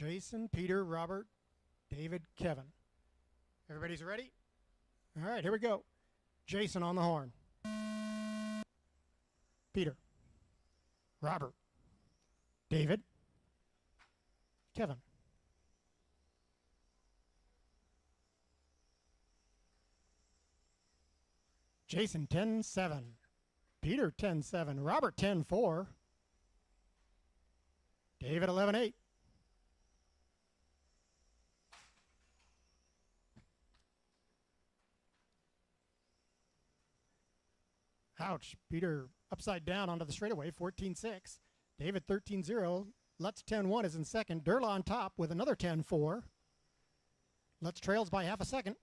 Jason, Peter, Robert, David, Kevin. Everybody's ready? All right, here we go. Jason on the horn. Peter, Robert, David, Kevin. Jason 10-7. Peter 10-7. Robert 10-4. David 11-8. Ouch. Peter upside down onto the straightaway, 14-6. David 13-0. Lutz 10-1 is in second. Dirla on top with another 10-4. Lutz trails by half a second.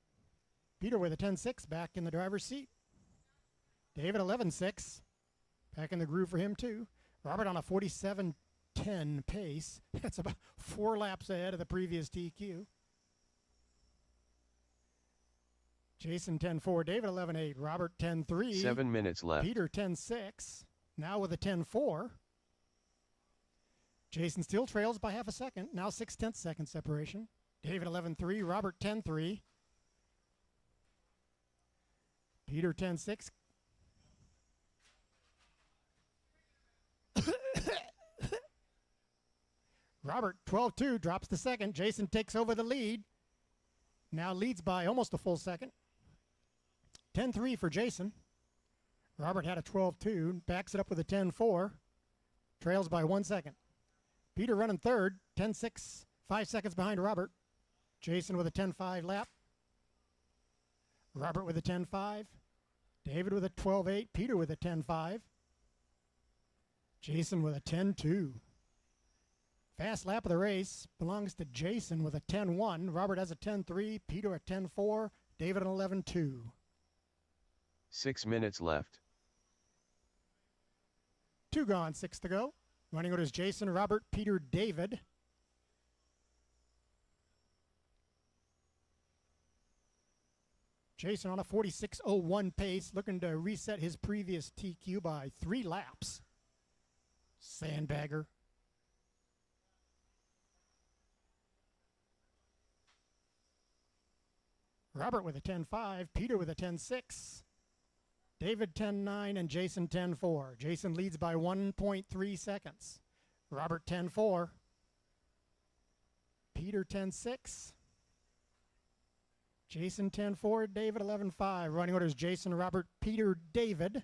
Peter with a 10-6 back in the driver's seat. David 11-6. Back in the groove for him too. Robert on a 47-10 pace. That's about 4 laps ahead of the previous TQ. Jason 10-4, David 11-8, Robert 10-3. 7 minutes left. Peter 10-6, now with a 10-4. Jason still trails by half a second, now 6/10 second separation. David 11-3, Robert 10-3. Peter 10-6. Robert 12-2 drops the second. Jason takes over the lead. Now leads by almost a full second. 10-3 for Jason. Robert had a 12-2, backs it up with a 10-4. Trails by 1 second. Peter running third, 10-6, 5 seconds behind Robert. Jason with a 10-5 lap. Robert with a 10-5. David with a 12-8. Peter with a 10-5. Jason with a 10-2. Fast lap of the race belongs to Jason with a 10-1. Robert has a 10-3. Peter a 10-4. David an 11-2. 6 minutes left. 2 gone, 6 to go. Running orders Jason, Robert, Peter, David. Jason on a 46.01 pace, looking to reset his previous TQ by 3 laps. Sandbagger. Robert with a 10-5, Peter with a 10-6, David 10-9, and Jason 10-4. Jason leads by 1.3 seconds. Robert 10-4, Peter 10-6, Jason 10-4, David 11-5. Running orders Jason, Robert, Peter, David.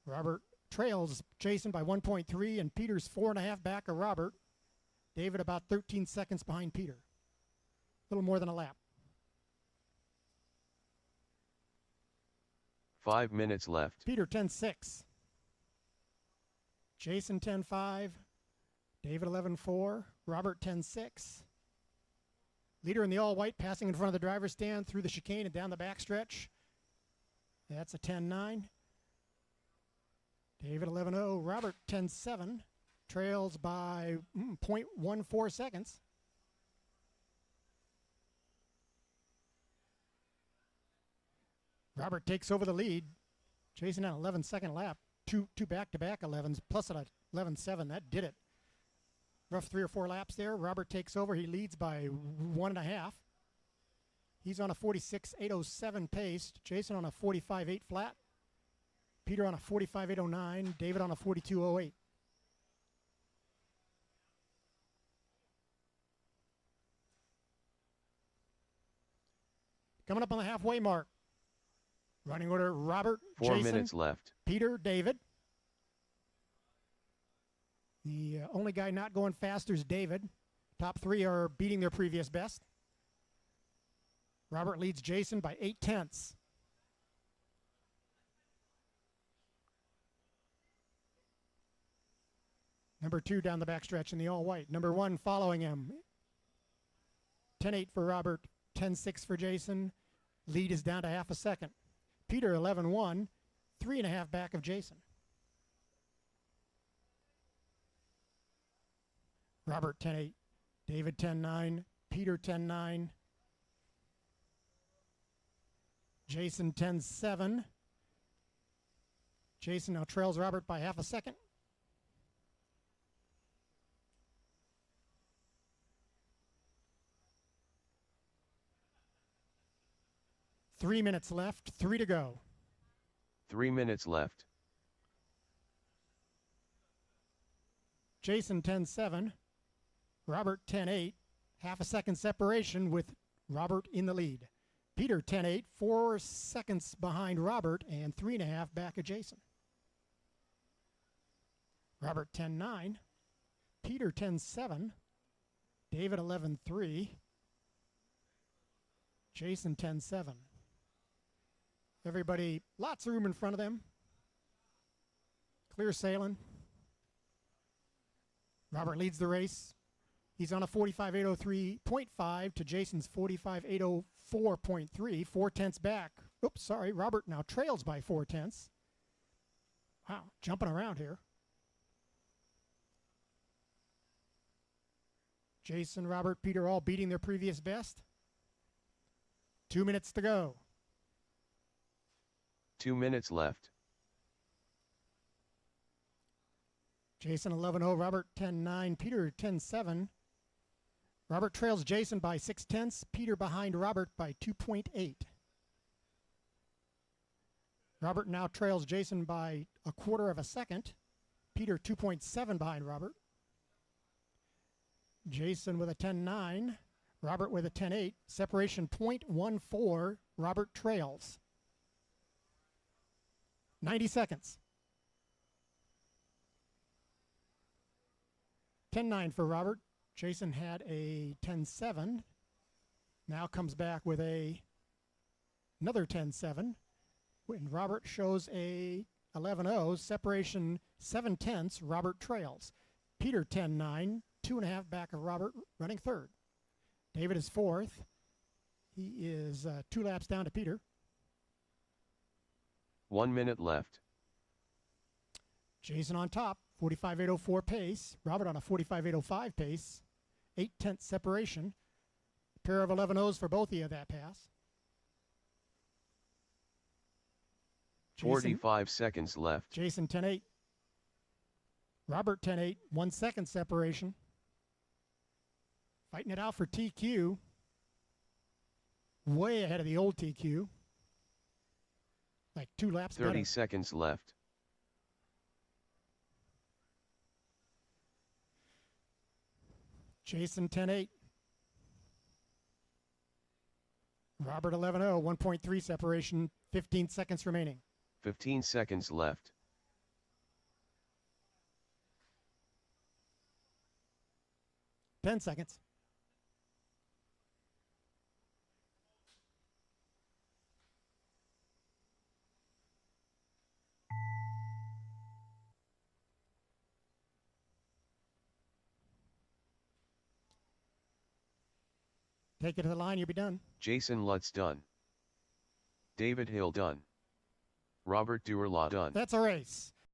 Robert trails Jason by 1.3, and Peter's 4.5 back of Robert. David about 13 seconds behind Peter. A little more than a lap. 5 minutes left. Peter 10-6. Jason 10-5. David 11-4. Robert 10-6. Leader in the all-white passing in front of the driver's stand through the chicane and down the backstretch. That's a 10-9. David 11-0. Robert 10-7. Trails by 0.14 seconds. Robert takes over the lead. Jason on 11-second lap. Two back-to-back 11s plus an 11-7. That did it. Rough 3 or 4 laps there. Robert takes over. He leads by 1.5. He's on a 46.807 pace. Jason on a 45.8 flat. Peter on a 45.809. David on a 42.08. Coming up on the halfway mark. Running order, Robert, 4 Jason, minutes left. Peter, David. The only guy not going faster is David. Top 3 are beating their previous best. Robert leads Jason by 0.8. Number 2 down the backstretch in the all-white. Number 1 following him. 10-8 for Robert, 10-6 for Jason. Lead is down to half a second. Peter 11-1, 3.5 back of Jason. Robert 10-8, David 10-9, Peter 10-9, Jason 10-7. Jason now trails Robert by half a second. 3 minutes left, 3 to go. 3 minutes left. Jason 10-7, Robert 10-8, half a second separation with Robert in the lead. Peter 10-8, 4 seconds behind Robert and 3.5 back of Jason. Robert 10-9, Peter 10-7, David 11-3, Jason 10-7. Everybody, lots of room in front of them. Clear sailing. Robert leads the race. He's on a 45.803.5 to Jason's 45.804.3, 4/10 back. Oops, sorry. Robert now trails by 4/10. Wow, jumping around here. Jason, Robert, Peter all beating their previous best. 2 minutes to go. 2 minutes left. Jason 11-0, Robert 10-9, Peter 10-7. Robert trails Jason by 6/10, Peter behind Robert by 2.8. Robert now trails Jason by 1/4 of a second. Peter 2.7 behind Robert. Jason with a 10-9, Robert with a 10-8. Separation 0.14, Robert trails. 90 seconds. 10-9 for Robert. Jason had a 10-7. Now comes back with another 10-7. When Robert shows a 11-0, separation 7/10, Robert trails. Peter 10-9, 2.5 back of Robert, running third. David is fourth. He is 2 laps down to Peter. 1 minute left. Jason on top, 45.804 pace. Robert on a 45.805 pace. 8/10 separation. A pair of 11-0s for both of you that pass. Jason, 45 seconds left. Jason 10-8. Robert 10-8, 1 second separation. Fighting it out for TQ. Way ahead of the old TQ. Like 2 laps 30 better. seconds left. Jason 10-8. Robert 11-0, 1.3 separation, 15 seconds remaining. 15 seconds left. Ten seconds. Take it to the line, you'll be done. Jason Lutz done. David Hill done. Robert Dirla done. That's a race.